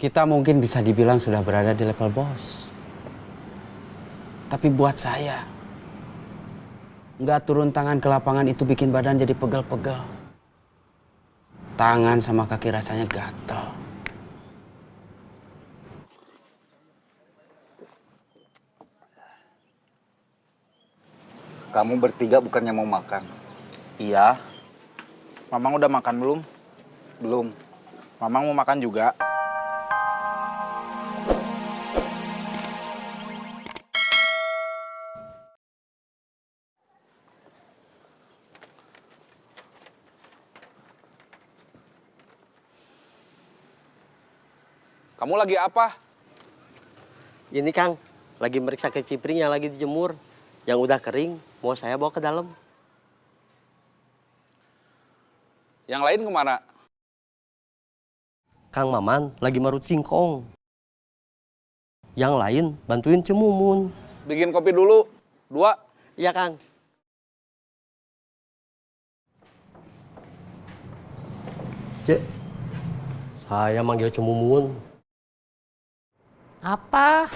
Kita mungkin bisa dibilang sudah berada di level bos. Tapi buat saya, nggak turun tangan ke lapangan itu bikin badan jadi pegel-pegel. Tangan sama kaki rasanya gatel. Kamu bertiga bukannya mau makan? Iya. Mamang udah makan belum? Belum. Mamang mau makan juga. Kamu lagi apa? Ini Kang, lagi meriksa kecimpring yang lagi dijemur. Yang udah kering, mau saya bawa ke dalam. Yang lain kemana? Kang Maman lagi marut singkong. Yang lain bantuin Cemumun. Bikin kopi dulu. 2. Iya Kang. Cek, saya manggil Cemumun. Apa?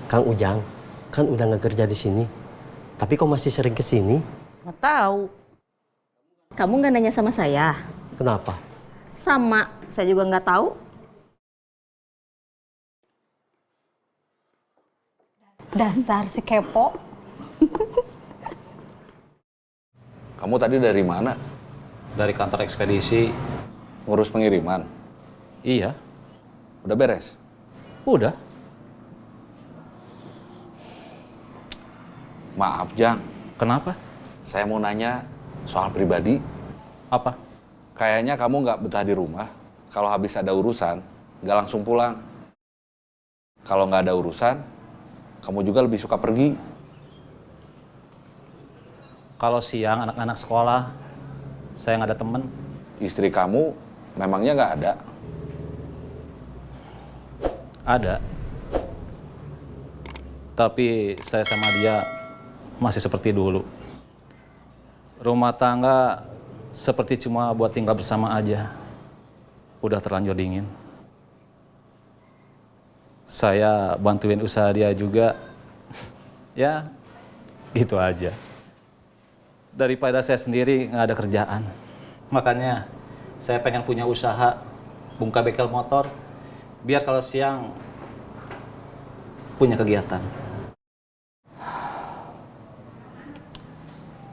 Kang Ujang, kan udah nggak kerja di sini. Tapi kok masih sering ke sini? Nggak tahu. Kamu nggak nanya sama saya? Kenapa? Sama, saya juga nggak tahu. Dasar si kepo. Kamu tadi dari mana? Dari kantor ekspedisi. Ngurus pengiriman? Iya, Udah beres? udah. Maaf, Jang. Kenapa? Saya mau nanya soal pribadi. Apa? Kayaknya kamu nggak betah di rumah. Kalau habis ada urusan, nggak langsung pulang. Kalau nggak ada urusan, kamu juga lebih suka pergi. Kalau siang anak-anak sekolah, saya nggak ada temen. Istri kamu memangnya nggak ada? Ada. Tapi saya sama dia masih seperti dulu. Rumah tangga seperti cuma buat tinggal bersama aja. Udah terlanjur dingin. Saya bantuin usaha dia juga. Ya, gitu aja. Daripada saya sendiri nggak ada kerjaan. Makanya saya pengen punya usaha bungka bengkel motor. Biar kalau siang punya kegiatan.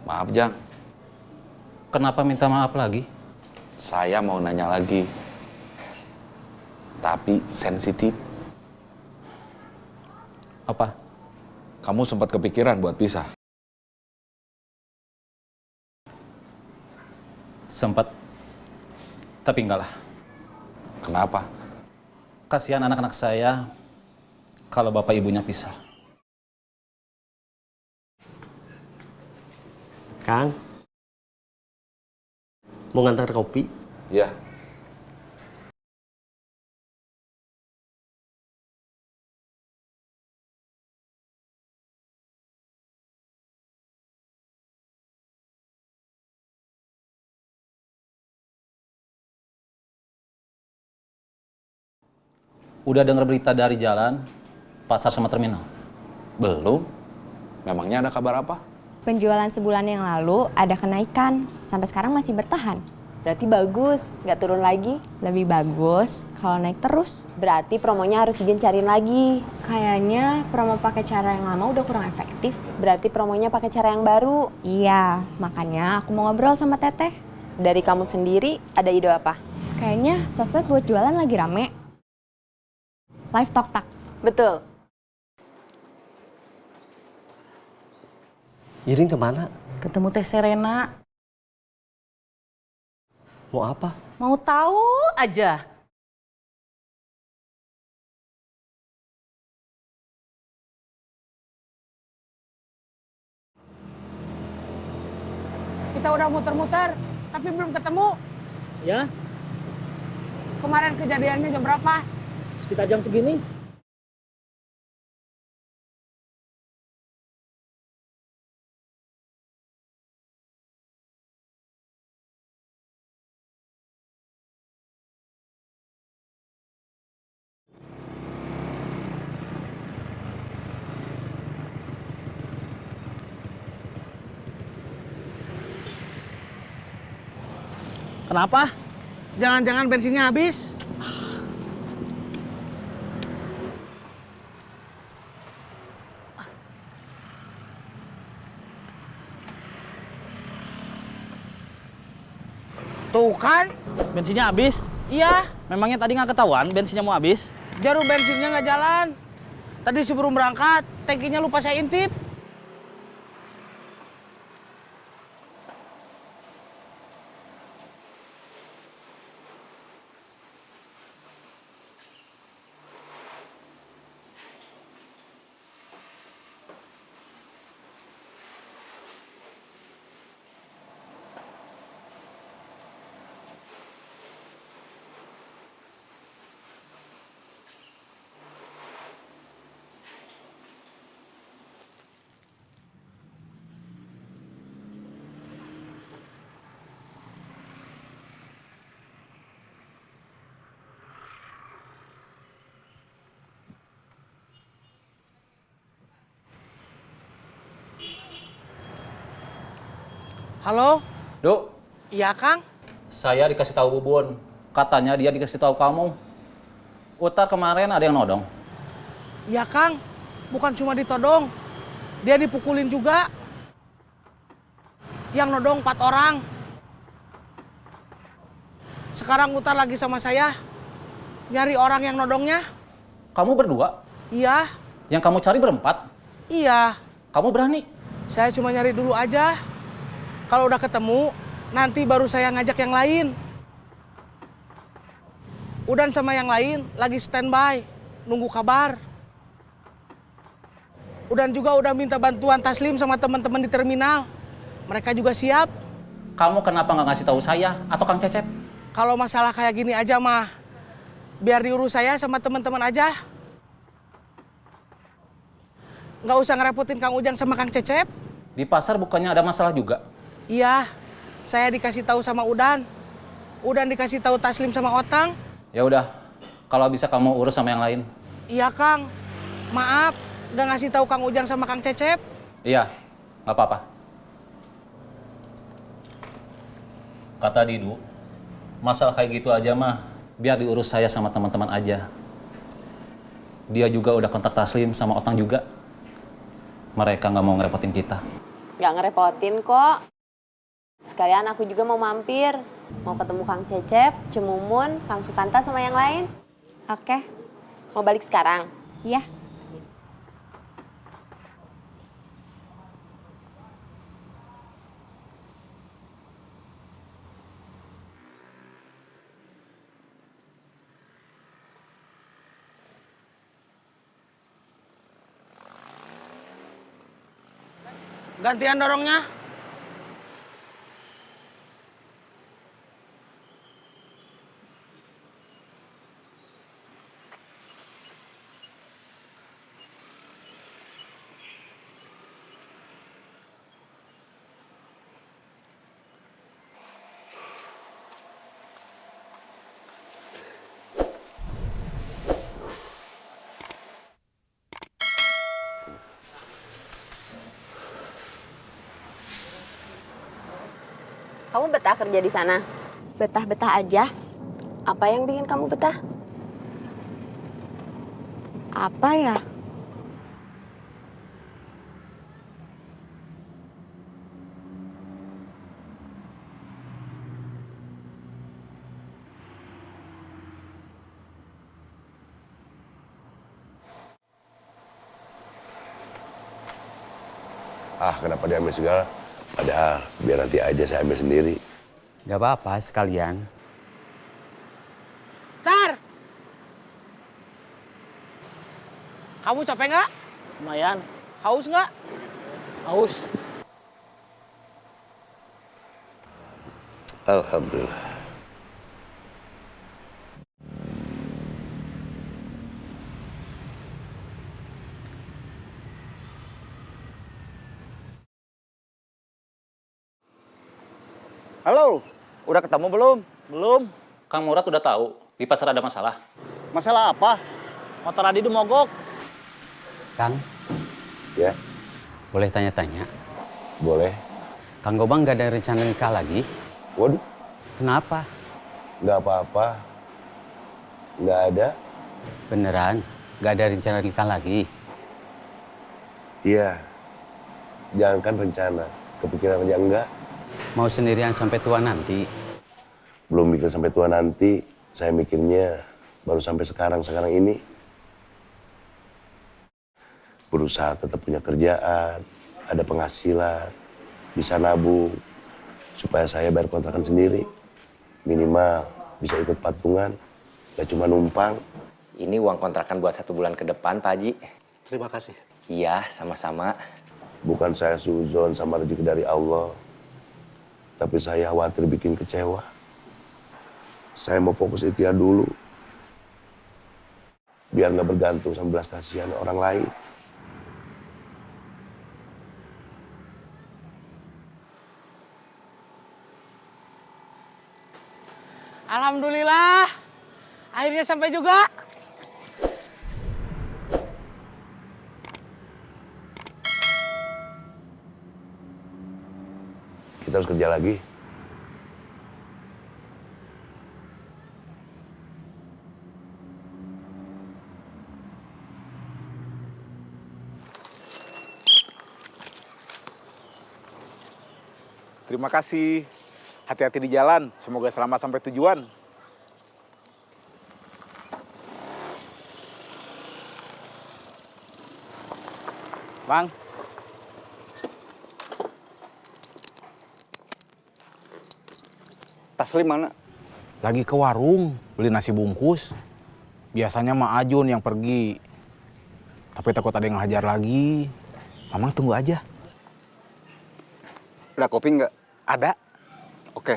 Maaf, Jang. Kenapa minta maaf lagi? Saya mau nanya lagi. Tapi sensitif. Apa? Kamu sempat kepikiran buat pisah? Sempat. Tapi enggak lah. Kenapa? Kasihan anak-anak saya kalau bapak ibunya pisah. Kang, mau ngantar kopi? Ya. Udah dengar berita dari jalan, pasar sama terminal? Belum. Memangnya ada kabar apa? Penjualan sebulan yang lalu ada kenaikan, sampai sekarang masih bertahan. Berarti bagus, nggak turun lagi. Lebih bagus kalau naik terus. Berarti promonya harus digencarin lagi. Kayaknya promo pakai cara yang lama udah kurang efektif. Berarti promonya pakai cara yang baru. Iya, makanya aku mau ngobrol sama Teteh. Dari kamu sendiri, ada ide apa? Kayaknya sosmed buat jualan lagi rame. Live Talk Tak. Betul. Irin kemana? Ketemu Teh Serena. Mau apa? Mau tahu aja. Kita udah muter-muter, tapi belum ketemu. Ya, Kemarin kejadiannya jam berapa? sekitar jam segini. Kenapa? Jangan-jangan bensinnya habis. Tuh kan? Bensinnya habis? Iya, Memangnya tadi nggak ketahuan bensinnya mau habis? jarum bensinnya nggak jalan. Tadi sebelum berangkat, tangkinya lupa saya intip. Halo? Duk, Iya, Kang? saya dikasih tahu Bubun. Katanya dia dikasih tahu kamu. Utar kemarin ada yang nodong. Iya, Kang. Bukan cuma ditodong. Dia dipukulin juga. Yang nodong 4 orang. Sekarang Utar lagi sama saya. Nyari orang yang nodongnya. Kamu berdua? Iya. Yang kamu cari berempat? Iya. Kamu berani? Saya cuma nyari dulu aja. Kalau udah ketemu, nanti baru saya ngajak yang lain. Udan sama yang lain lagi standby, nunggu kabar. Udan juga udah minta bantuan Taslim sama teman-teman di terminal. Mereka juga siap. Kamu kenapa nggak ngasih tahu saya atau Kang Cecep? Kalau masalah kayak gini aja mah, biar diurus saya sama teman-teman aja. Nggak usah ngerepotin Kang Ujang sama Kang Cecep. Di pasar bukannya ada masalah juga? Iya, saya dikasih tahu sama Udan. Udan dikasih tahu Taslim sama Otang. Ya udah, kalau bisa kamu urus sama yang lain. Iya Kang, maaf nggak ngasih tahu Kang Ujang sama Kang Cecep. Iya, nggak apa-apa. Kata Didu, masalah kayak gitu aja mah biar diurus saya sama teman-teman aja. Dia juga udah kontak Taslim sama Otang juga. Mereka nggak mau ngerepotin kita. Nggak ngerepotin kok. Sekalian aku juga mau mampir. Mau ketemu Kang Cecep, Cemumun, Kang Sukanta sama yang lain. Oke, Mau balik sekarang? iya. Gantian dorongnya. Kamu betah kerja di sana? Betah-betah aja. Apa yang bikin kamu betah? Apa ya? Kenapa diambil segala? Padahal biar nanti aja saya ambil sendiri. Gak apa-apa sekalian. Tar! Kamu capek nggak? Lumayan. Haus nggak? Haus. Alhamdulillah. Halo, udah ketemu belum? Belum. Kang Murad udah tahu di pasar ada masalah. Masalah apa? Motor Adi mogok. Kang, Ya, boleh tanya-tanya? boleh. Kang Gobang gak ada rencana nikah lagi? Waduh, Kenapa? Nggak apa-apa. Nggak ada. Beneran? Nggak ada rencana nikah lagi? Iya. Jangankan rencana. Kepikiran aja enggak. Mau sendirian sampai tua nanti? Belum mikir sampai tua nanti. Saya mikirnya baru sampai sekarang ini. Berusaha tetap punya kerjaan, ada penghasilan, bisa nabung, supaya saya bayar kontrakan sendiri. Minimal bisa ikut patungan, gak cuma numpang. Ini uang kontrakan buat 1 bulan ke depan, Pak Haji. Terima kasih. Iya, sama-sama. Bukan saya suzon sama rezeki dari Allah, tapi saya khawatir bikin kecewa. Saya mau fokus ikhtiar dulu, biar nggak bergantung sama belas kasihan orang lain. Alhamdulillah, akhirnya sampai juga. Kita harus kerja lagi. Terima kasih. Hati-hati di jalan. Semoga selamat sampai tujuan. Bang. Taslim mana? Lagi ke warung, beli nasi bungkus. Biasanya Mak Ajun yang pergi. Tapi takut ada yang ngajar lagi. Mamang tunggu aja. Ada kopi nggak? Ada. Oke.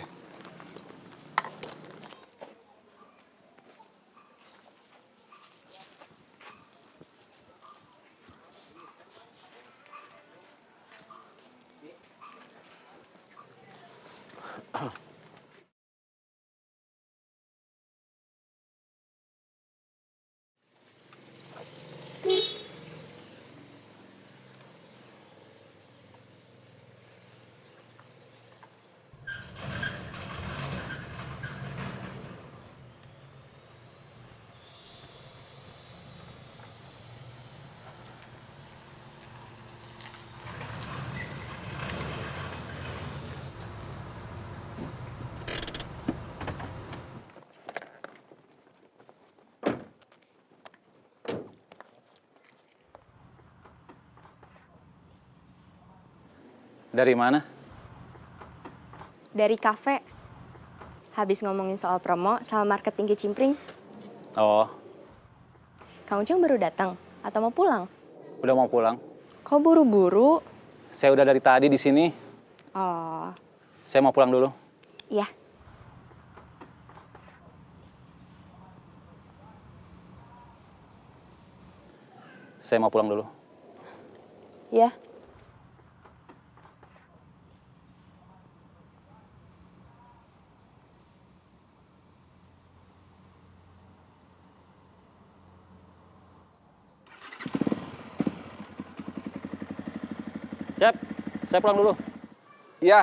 Dari mana? Dari kafe. Habis ngomongin soal promo sama marketing kicimpring. Oh, Kang Uceng baru datang atau mau pulang? udah mau pulang. Kok buru-buru? Saya udah dari tadi di sini. Oh, Saya mau pulang dulu. iya. Saya mau pulang dulu. Iya. Cep, saya pulang dulu. Iya.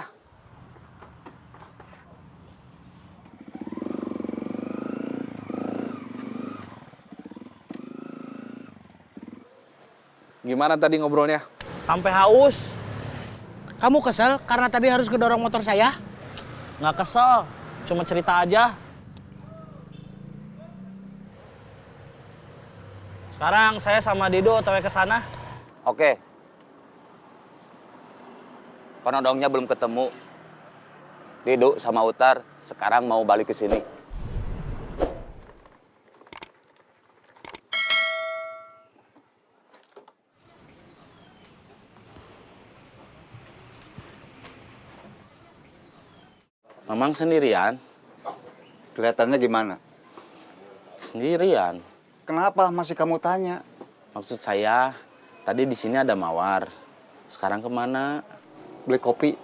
Gimana tadi ngobrolnya? Sampai haus. Kamu kesel karena tadi harus kedorong motor saya? Nggak kesel, cuma cerita aja. Sekarang saya sama Dido otw ke sana. Oke. Penodongnya belum ketemu. Dido sama Utar sekarang mau balik ke sini. Mamang sendirian? Kelihatannya gimana? Sendirian. Kenapa masih kamu tanya? Maksud saya, tadi di sini ada mawar. Sekarang kemana? Beli kopi.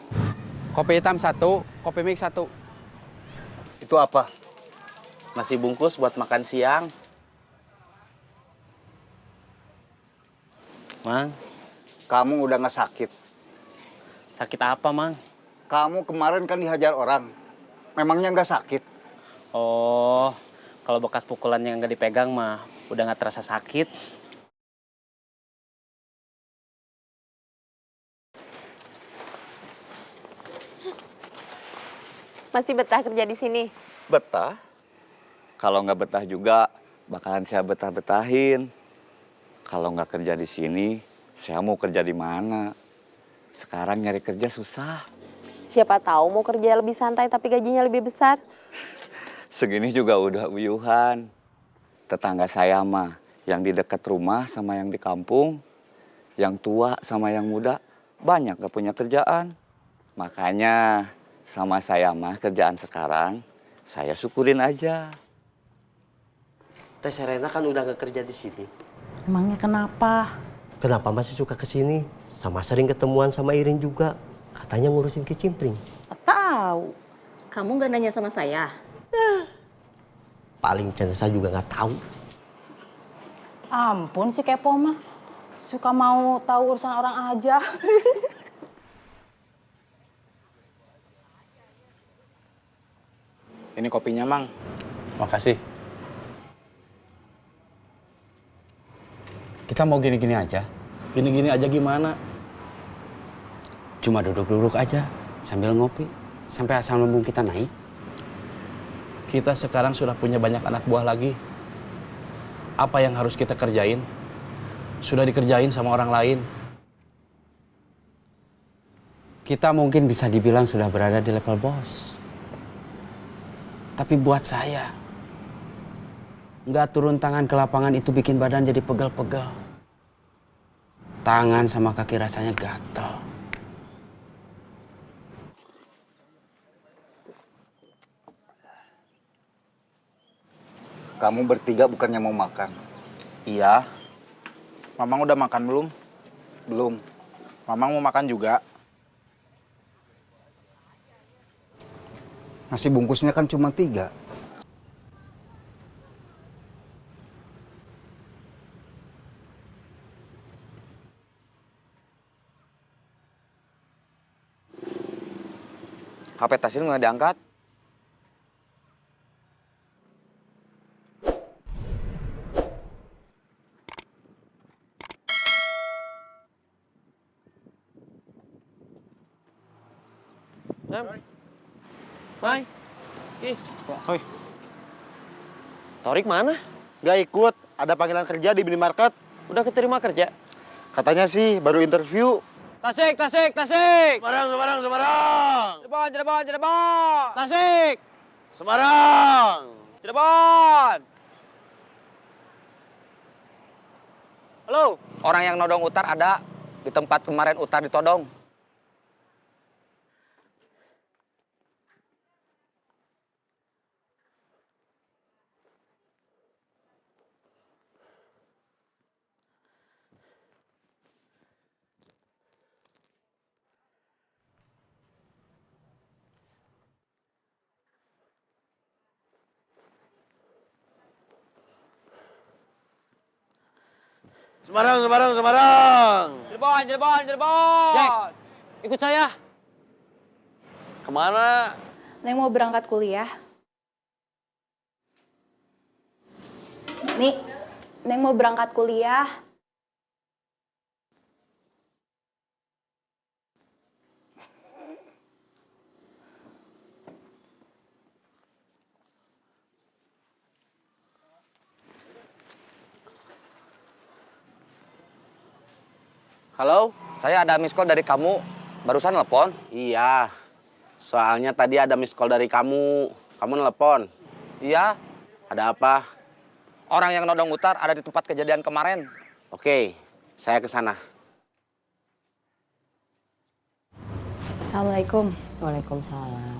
Kopi hitam 1, kopi mix 1. Itu apa? Nasi bungkus buat makan siang. Mang, Kamu udah nggak sakit. sakit apa, Mang? Kamu kemarin kan dihajar orang. Memangnya nggak sakit? Oh, kalau bekas pukulan yang nggak dipegang mah udah nggak terasa sakit. Masih betah kerja di sini? Betah. Kalau nggak betah juga, bakalan saya betah-betahin. Kalau nggak kerja di sini, saya mau kerja di mana? Sekarang nyari kerja susah. Siapa tahu mau kerja lebih santai tapi gajinya lebih besar. Segini juga udah uyuhan. Tetangga saya mah, yang di dekat rumah sama yang di kampung, yang tua sama yang muda, banyak gak punya kerjaan. Makanya sama saya mah kerjaan sekarang, saya syukurin aja. Teh Serena kan udah gak kerja di sini. Emangnya kenapa? Kenapa masih suka ke sini? Sama sering ketemuan sama Irin juga. Katanya ngurusin kicimpring. Tahu. Kamu nggak nanya sama saya? Paling saya juga nggak tahu. Ampun si kepo mah. Suka mau tahu urusan orang aja. Ini kopinya, Mang. Makasih. Kita mau gini-gini aja. Gini-gini aja gimana? Cuma duduk-duduk aja sambil ngopi. Sampai asam lambung kita naik. Kita sekarang sudah punya banyak anak buah lagi. Apa yang harus kita kerjain? Sudah dikerjain sama orang lain. Kita mungkin bisa dibilang sudah berada di level bos. Tapi buat saya, nggak turun tangan ke lapangan itu bikin badan jadi pegel-pegel. Tangan sama kaki rasanya gatel. Kamu bertiga bukannya mau makan? Iya. Mamang udah makan belum? Belum. Mamang mau makan juga. Nasi bungkusnya kan cuma 3. HP Taslim nggak diangkat. Mai. Hoi. Torik mana? Gak ikut, ada panggilan kerja di minimarket. Udah keterima kerja? Katanya sih baru interview. Tasik, tasik, tasik! Semarang. Cirebon, Cirebon, Cirebon! Tasik. Semarang. Cirebon! Halo, orang yang nodong Utar ada di tempat kemarin Utar ditodong. Semarang. Cirebon, Cirebon, Cirebon! Jack, ikut saya. Kemana? Neng mau berangkat kuliah. Nih, Neng mau berangkat kuliah. Halo, saya ada miss call dari kamu. Barusan telepon. Iya. Soalnya tadi ada miss call dari kamu. Kamu nelpon. Iya, Ada apa? orang yang nodong Utar ada di tempat kejadian kemarin. Oke, saya ke sana. Assalamualaikum. Waalaikumsalam.